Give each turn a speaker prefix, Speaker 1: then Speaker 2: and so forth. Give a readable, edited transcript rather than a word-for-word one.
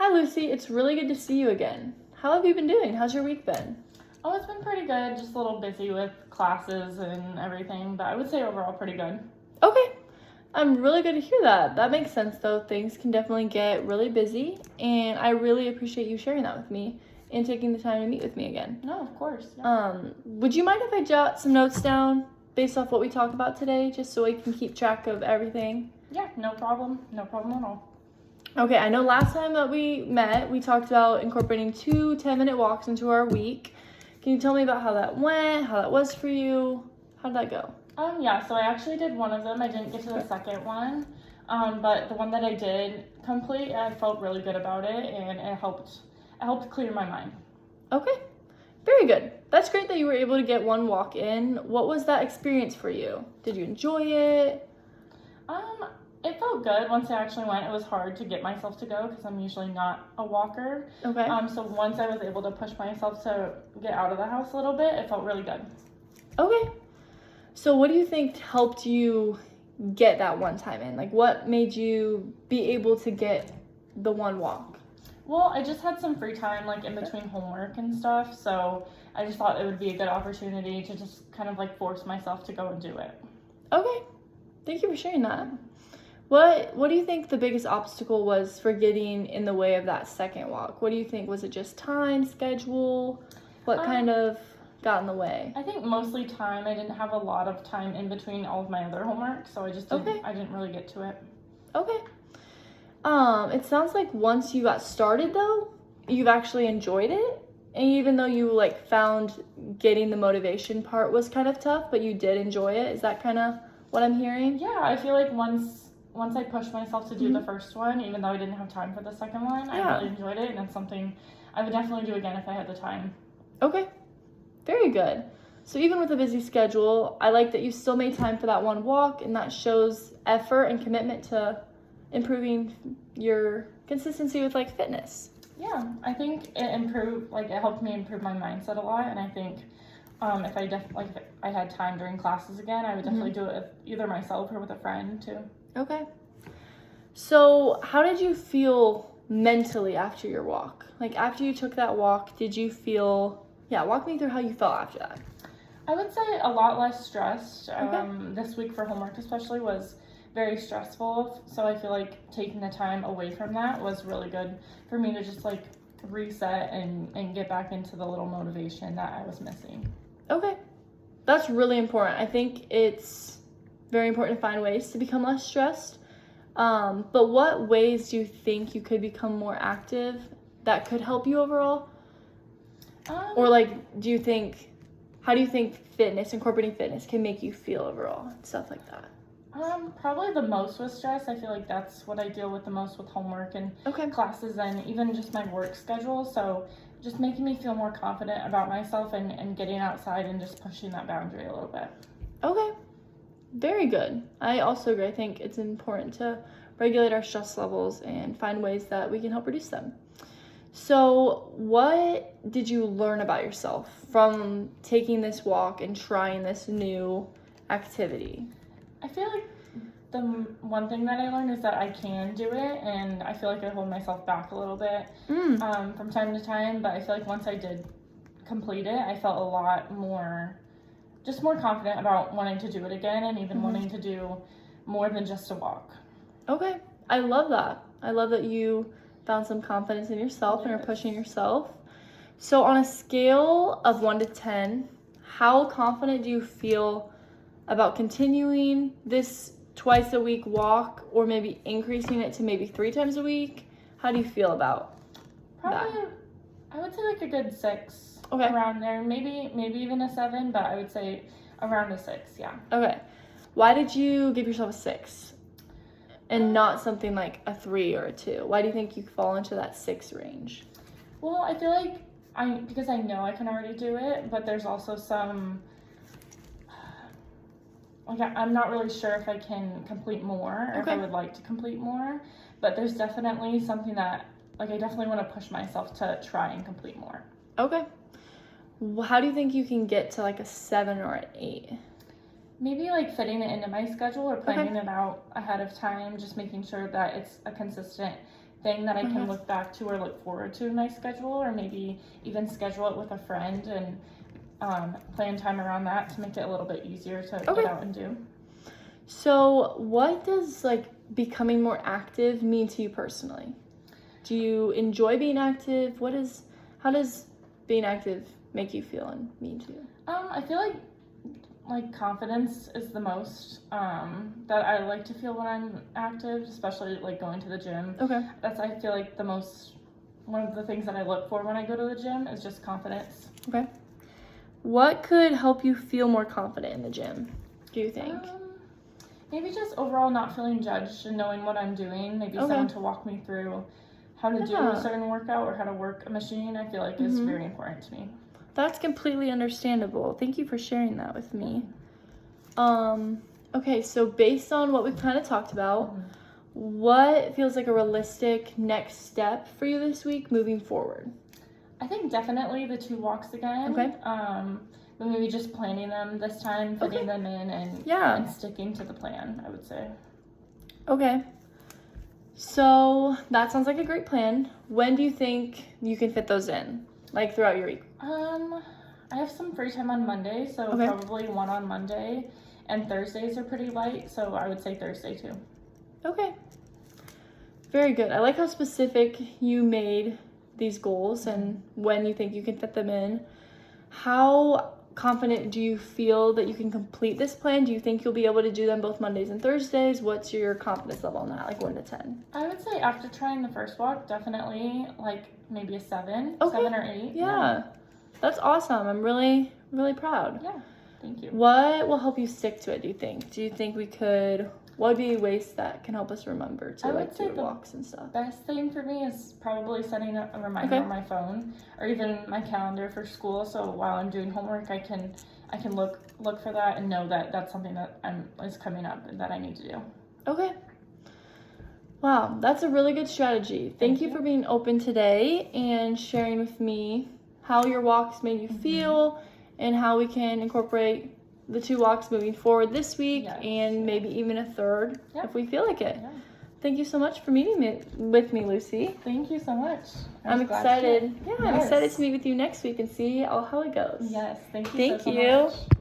Speaker 1: Hi, Lucy. It's really good to see you again. How have you been doing? How's your week been?
Speaker 2: Oh, it's been pretty good. Just a little busy with classes and everything, but I would say overall pretty good.
Speaker 1: Okay. I'm really good to hear that. That makes sense, though. Things can definitely get really busy, and I really appreciate you sharing that with me and taking the time to meet with me again.
Speaker 2: No, of course. Yeah.
Speaker 1: Would you mind if I jot some notes down based off what we talked about today, just so we can keep track of everything?
Speaker 2: Yeah, no problem. No problem at all.
Speaker 1: Okay, I know last time that we met, we talked about incorporating 2 10-minute walks into our week. Can you tell me about how that went, how that was for you? How'd that go?
Speaker 2: Yeah, so I actually did one of them. I didn't get to the second one, but the one that I did complete, I felt really good about it, and it helped clear my mind.
Speaker 1: Okay, very good. That's great that you were able to get one walk in. What was that experience for you? Did you enjoy it?
Speaker 2: It felt good once I actually went. It was hard to get myself to go because I'm usually not a walker.
Speaker 1: Okay.
Speaker 2: So once I was able to push myself to get out of the house a little bit, it felt really good.
Speaker 1: Okay. So what do you think helped you get that one time in? Like, what made you be able to get the one walk?
Speaker 2: Well, I just had some free time, like in between homework and stuff, so I just thought it would be a good opportunity to just kind of like force myself to go and do it.
Speaker 1: Okay. Thank you for sharing that. What do you think the biggest obstacle was for getting in the way of that second walk? What do you think? Was it just time, schedule? What kind of got in the way?
Speaker 2: I think mostly time. I didn't have a lot of time in between all of my other homework, so I didn't really get to it.
Speaker 1: Okay. It sounds like once you got started though, you've actually enjoyed it. And even though you like found getting the motivation part was kind of tough, but you did enjoy it. Is that kind of what I'm hearing?
Speaker 2: Yeah, I feel like once I pushed myself to do the first one, even though I didn't have time for the second one, I really enjoyed it, and it's something I would definitely do again if I had the time.
Speaker 1: Okay. Very good. So even with a busy schedule, I like that you still made time for that one walk, and that shows effort and commitment to improving your consistency with like fitness.
Speaker 2: Yeah, I think it helped me improve my mindset a lot, and I think if I had time during classes again, I would definitely do it with either myself or with a friend too.
Speaker 1: Okay. So how did you feel mentally after your walk? Like after you took that walk, did you feel, walk me through how you felt after that.
Speaker 2: I would say a lot less stressed.
Speaker 1: Okay.
Speaker 2: This week for homework especially was very stressful, so I feel like taking the time away from that was really good for me to just like reset and get back into the little motivation that I was missing.
Speaker 1: Okay. That's really important. I think it's very important to find ways to become less stressed. But what ways do you think you could become more active that could help you overall? Or like, how do you think incorporating fitness can make you feel overall and stuff like that?
Speaker 2: Probably the most with stress. I feel like that's what I deal with the most with homework and classes and even just my work schedule. So just making me feel more confident about myself and getting outside and just pushing that boundary a little bit.
Speaker 1: Okay. Very good. I also agree. I think it's important to regulate our stress levels and find ways that we can help reduce them. So what did you learn about yourself from taking this walk and trying this new activity?
Speaker 2: I feel like the one thing that I learned is that I can do it, and I feel like I hold myself back a little bit from time to time, but I feel like once I did complete it, I felt a lot more confident about wanting to do it again and even wanting to do more than just a walk.
Speaker 1: Okay. I love that. I love that you found some confidence in yourself and are pushing yourself. So on a scale of 1 to 10, how confident do you feel about continuing this twice a week walk or maybe increasing it to maybe 3 times a week? How do you feel about
Speaker 2: Probably,
Speaker 1: that?
Speaker 2: I would say like a good 6.
Speaker 1: Okay.
Speaker 2: Around there, maybe even a 7, but I would say around a 6, yeah.
Speaker 1: Okay. Why did you give yourself a 6 and not something like a 3 or a 2? Why do you think you fall into that 6 range?
Speaker 2: Well, I feel like because I know I can already do it, but there's also some, like I'm not really sure if I can complete more or if I would like to complete more, but there's definitely something that, like I definitely want to push myself to try and complete more.
Speaker 1: Okay. How do you think you can get to like a 7 or an 8?
Speaker 2: Maybe like fitting it into my schedule or planning it out ahead of time, just making sure that it's a consistent thing that I can look back to or look forward to in my schedule, or maybe even schedule it with a friend and plan time around that to make it a little bit easier to get out and do.
Speaker 1: So what does like becoming more active mean to you personally? Do you enjoy being active? How does being active make you feel and mean to you?
Speaker 2: I feel like confidence is the most that I like to feel when I'm active, especially like going to the gym.
Speaker 1: Okay.
Speaker 2: That's, I feel like, one of the things that I look for when I go to the gym is just confidence.
Speaker 1: Okay. What could help you feel more confident in the gym, do you think?
Speaker 2: Maybe just overall not feeling judged and knowing what I'm doing. Maybe someone to walk me through how to do a certain workout or how to work a machine, I feel like is very important to me.
Speaker 1: That's completely understandable. Thank you for sharing that with me. Okay, so based on what we've kind of talked about, what feels like a realistic next step for you this week moving forward?
Speaker 2: I think definitely the 2 walks again.
Speaker 1: Okay.
Speaker 2: But maybe just planning them this time, fitting them in, and sticking to the plan, I would say.
Speaker 1: Okay. So that sounds like a great plan. When do you think you can fit those in? Like throughout your week?
Speaker 2: I have some free time on Monday, so probably 1 on Monday. And Thursdays are pretty light, so I would say Thursday too.
Speaker 1: Okay. Very good. I like how specific you made these goals and when you think you can fit them in. How confident do you feel that you can complete this plan? Do you think you'll be able to do them both Mondays and Thursdays? What's your confidence level on that, like 1 to 10?
Speaker 2: I would say after trying the first walk, definitely like maybe a 7, 7 or 8.
Speaker 1: Yeah. That's awesome. I'm really, really proud.
Speaker 2: Yeah, thank you.
Speaker 1: What will help you stick to it, do you think? Do you think what would be ways that can help us remember to like do walks and stuff?
Speaker 2: Best thing for me is probably setting a reminder on my phone or even my calendar for school. So while I'm doing homework, I can look for that and know that that's something that is coming up and that I need to do.
Speaker 1: Okay. Wow, that's a really good strategy. Thank you for being open today and sharing with me how your walks made you feel and how we can incorporate the 2 walks moving forward this week and maybe even a third if we feel like it. Yeah. Thank you so much for meeting with me, Lucy.
Speaker 2: Thank you so much.
Speaker 1: I'm excited. I'm excited to meet with you next week and see how it goes.
Speaker 2: Yes, thank you so much.